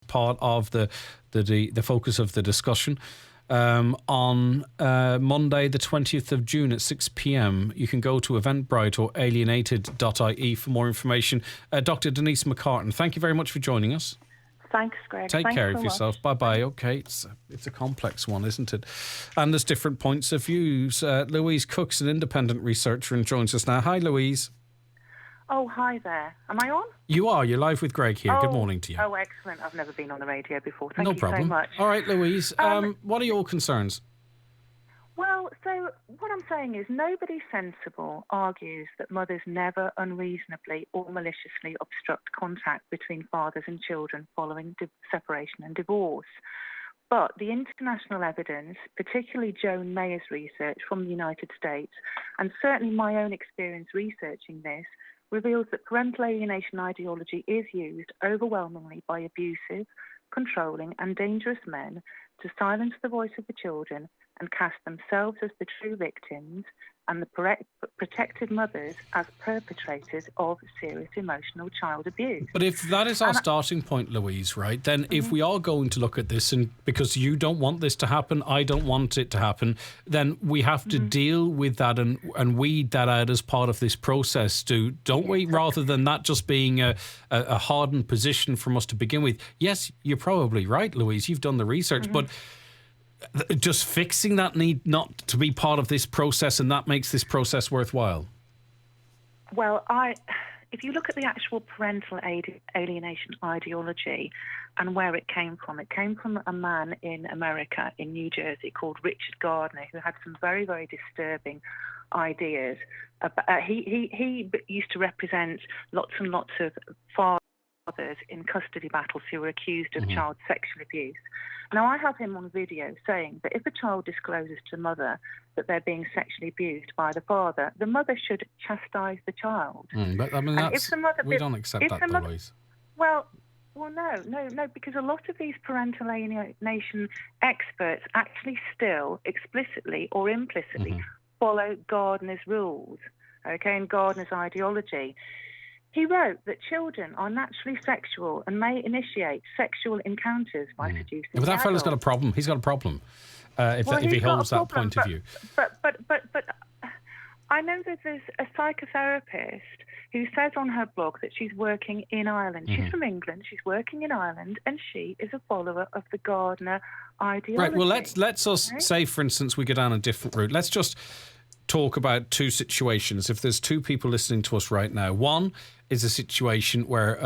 part of the focus of the discussion. On Monday, the 20th of June at 6 p.m. You can go to Eventbrite or alienated.ie for more information. Dr. Denise McCartan, thank you very much for joining us. Thanks, Greg. Take care of yourself. Bye-bye. Okay, it's a complex one, isn't it? And there's different points of views. Louise Cook's an independent researcher and joins us now. Hi, Louise. Oh, hi there. Am I on? You are. You're live with Greg here. Good morning to you. Oh, excellent. I've never been on the radio before. Thank no you problem. so much. All right, Louise. What are your concerns? Well, so what I'm saying is nobody sensible argues that mothers never unreasonably or maliciously obstruct contact between fathers and children following separation and divorce. But the international evidence, particularly Joan Mayer's research from the United States, and certainly my own experience researching this, reveals that parental alienation ideology is used overwhelmingly by abusive, controlling and dangerous men to silence the voice of the children and cast themselves as the true victims and the protected mothers as perpetrators of serious emotional child abuse. But if that is our starting point, Louise, right, then if we are going to look at this, and because you don't want this to happen, I don't want it to happen, then we have to deal with that and weed that out as part of this process, don't we? Rather than that just being a hardened position from us to begin with. Yes, you're probably right, Louise, you've done the research, but just fixing that need not to be part of this process, and that makes this process worthwhile. Well, if you look at the actual parental alienation ideology and where it came from a man in America, in New Jersey, called Richard Gardner, who had some very, very disturbing ideas. He used to represent lots and lots of fathers in custody battles who were accused of child sexual abuse. Now, I have him on video saying that if a child discloses to the mother that they're being sexually abused by the father, the mother should chastise the child. But I mean, we don't accept that, Louise. Well, no, because a lot of these parental alienation experts actually still explicitly or implicitly follow Gardner's rules, okay, and Gardner's ideology. He wrote that children are naturally sexual and may initiate sexual encounters by seducing But that fellow's adults. got a problem. He's got a problem if he holds that point of view. But I know that there's a psychotherapist who says on her blog that she's working in Ireland. She's from England. She's working in Ireland, and she is a follower of the Gardner ideology. Right. Well, let's say, for instance, we go down a different route. Let's just talk about two situations. If there's two people listening to us right now, one is a situation where,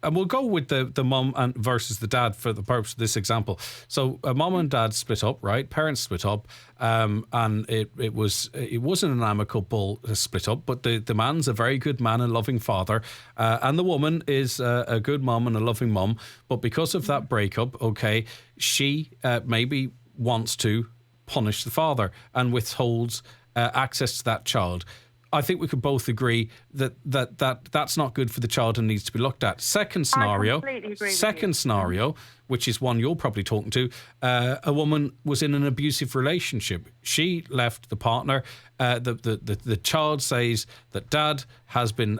and we'll go with the mum and versus the dad for the purpose of this example. So, mum and dad split up, right? Parents split up, and it wasn't an amicable split up, but the man's a very good man and loving father, and the woman is a good mum and a loving mum. But because of that breakup, okay, she maybe wants to punish the father and withholds access to that child. I think we could both agree that's not good for the child and needs to be looked at. Second scenario, which is one you're probably talking to, a woman was in an abusive relationship. She left the partner. The child says that dad has been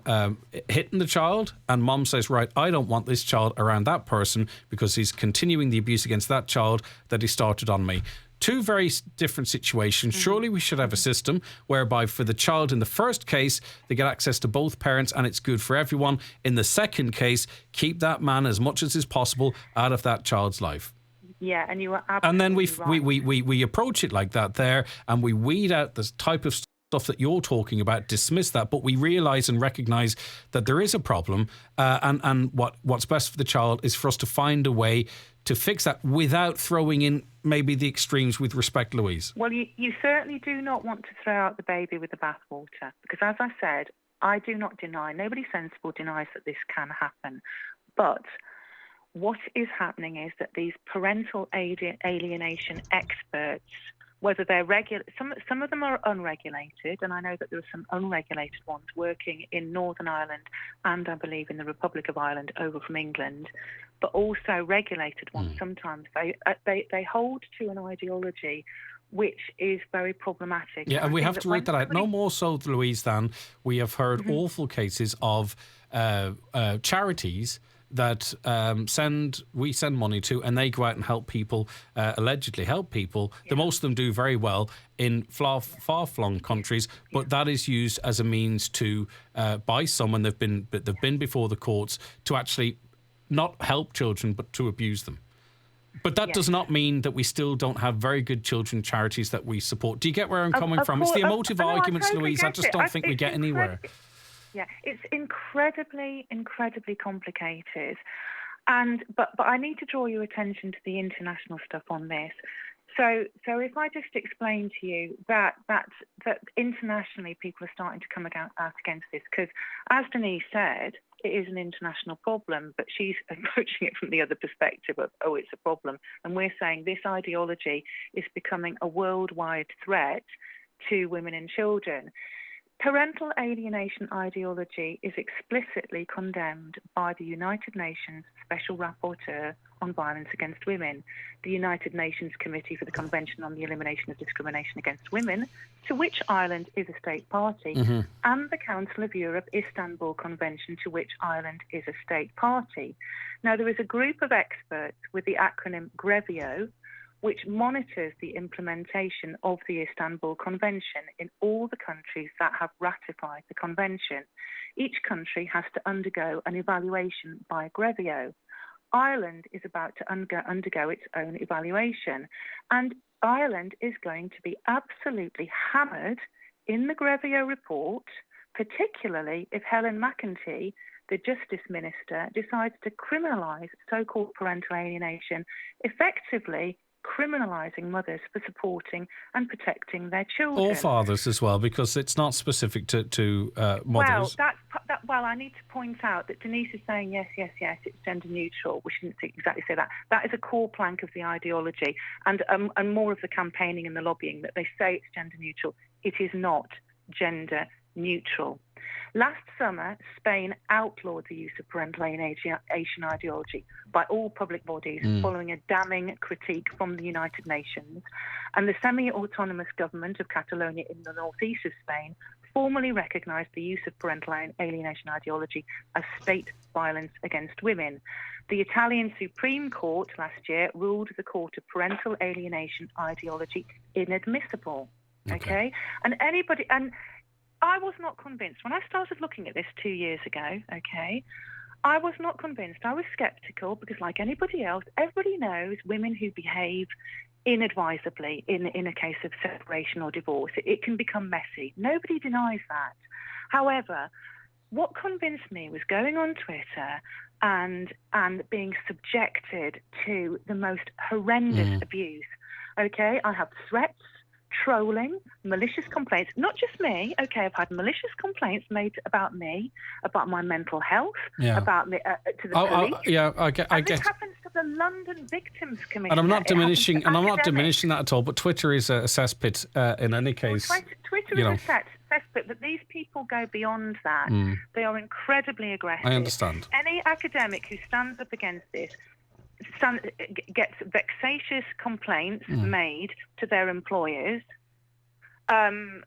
hitting the child, and mum says, right, I don't want this child around that person because he's continuing the abuse against that child that he started on me. Two very different situations. Surely we should have a system whereby for the child in the first case, they get access to both parents and it's good for everyone. In the second case, keep that man as much as is possible out of that child's life. Yeah, and you are absolutely And then right. we approach it like that there, and we weed out the type of stuff that you're talking about, dismiss that, but we realise and recognise that there is a problem, and what's best for the child is for us to find a way to fix that without throwing in maybe the extremes with respect, Louise. Well, you certainly do not want to throw out the baby with the bathwater, because as I said, I do not deny, nobody sensible denies that this can happen. But what is happening is that these parental alienation experts, whether they're some of them are unregulated, and I know that there are some unregulated ones working in Northern Ireland and I believe in the Republic of Ireland over from England, but also regulated ones. Sometimes they hold to an ideology which is very problematic. Yeah, and we have to root that out. No more so, Louise, than we have heard awful cases of charities that we send money to, and they go out and help people, allegedly help people. The most of them do very well in far-flung countries, but that is used as a means to by someone they've been before the courts to actually not help children, but to abuse them. But that does not mean that we still don't have very good children charities that we support. Do you get where I'm coming from? It's the emotive arguments, I totally Louise. I just don't think we get anywhere. Yeah, it's incredibly, incredibly complicated. But I need to draw your attention to the international stuff on this. So if I just explain to you that internationally people are starting to come out against this, because as Denise said, it is an international problem, but she's approaching it from the other perspective of, oh, it's a problem. And we're saying this ideology is becoming a worldwide threat to women and children. Parental alienation ideology is explicitly condemned by the United Nations Special Rapporteur on Violence Against Women, the United Nations Committee for the Convention on the Elimination of Discrimination Against Women, to which Ireland is a state party, and the Council of Europe Istanbul Convention, to which Ireland is a state party. Now, there is a group of experts with the acronym GREVIO, which monitors the implementation of the Istanbul Convention in all the countries that have ratified the convention. Each country has to undergo an evaluation by GREVIO. Ireland is about to undergo its own evaluation, and Ireland is going to be absolutely hammered in the GREVIO report, particularly if Helen McEntee, the Justice Minister, decides to criminalise so-called parental alienation, effectively criminalising mothers for supporting and protecting their children. Or fathers as well, because it's not specific to mothers. Well, I need to point out that Denise is saying yes, it's gender neutral. We shouldn't exactly say that. That is a core plank of the ideology and more of the campaigning and the lobbying, that they say it's gender neutral. It is not gender neutral. Last summer, Spain outlawed the use of parental alienation ideology by all public bodies following a damning critique from the United Nations. And the semi-autonomous government of Catalonia in the northeast of Spain formally recognised the use of parental alienation ideology as state violence against women. The Italian Supreme Court last year ruled the court of parental alienation ideology inadmissible. Okay? And I was not convinced. When I started looking at this 2 years ago, okay, I was not convinced. I was sceptical because, like anybody else, everybody knows women who behave inadvisably in a case of separation or divorce. It can become messy. Nobody denies that. However, what convinced me was going on Twitter and being subjected to the most horrendous abuse. Okay, I have threats, trolling, malicious complaints, not just me. Okay, I've had malicious complaints made about me, about my mental health, about me to the police. I get. This happens to the London Victims Commission. And I'm not diminishing that at all. But Twitter is a cesspit in any case. Well, Twitter is a cesspit, but these people go beyond that. They are incredibly aggressive. I understand. Any academic who stands up against this gets vexatious complaints made to their employers, and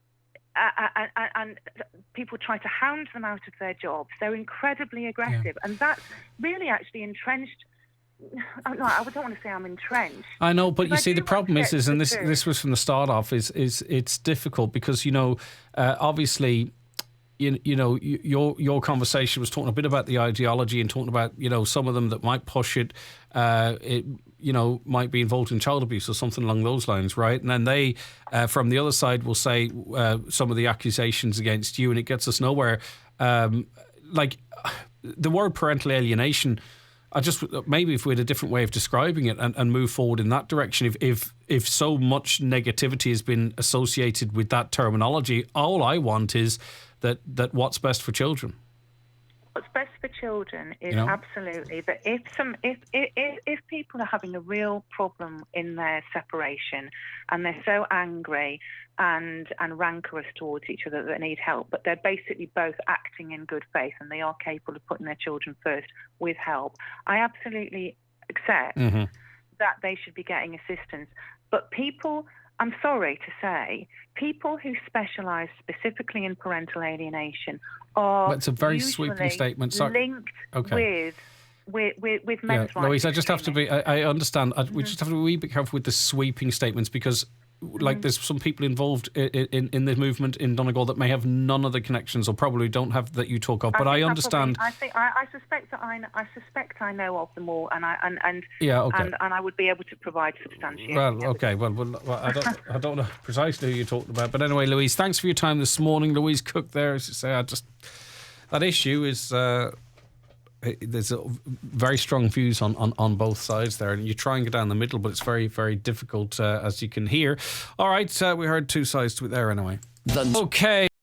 people try to hound them out of their jobs. They're incredibly aggressive, and that's really actually entrenched. I don't want to say I'm entrenched. I know, but you see, the problem is, and this was from the start off, is it's difficult because obviously. Your conversation was talking a bit about the ideology and talking about some of them that might push it, might be involved in child abuse or something along those lines, right? And then they, from the other side, will say some of the accusations against you, and it gets us nowhere. Like the word parental alienation. Maybe if we had a different way of describing it and move forward in that direction, if so much negativity has been associated with that terminology, all I want is that what's best for children. What's best for children is absolutely that if people are having a real problem in their separation and they're so angry and rancorous towards each other that they need help, but they're basically both acting in good faith and they are capable of putting their children first with help, I absolutely accept that they should be getting assistance. But people, I'm sorry to say, people who specialise specifically in parental alienation are it's a very sweeping statement. linked with with men's rights. Louise, I just have to be. I understand. We just have to be a wee bit careful with the sweeping statements because, like, there's some people involved in the movement in Donegal that may have none of the connections or probably don't have that you talk of. But I understand. I suspect that I suspect I know of them all, and I would be able to provide substantiation. Well, okay. Well, I don't know precisely who you're talking about, but anyway, Louise, thanks for your time this morning. Louise Cook, there, as you say, that issue is. There's very strong views on both sides there, and you try and go down the middle, but it's very, very difficult, as you can hear. All right, we heard two sides to it there anyway. Okay.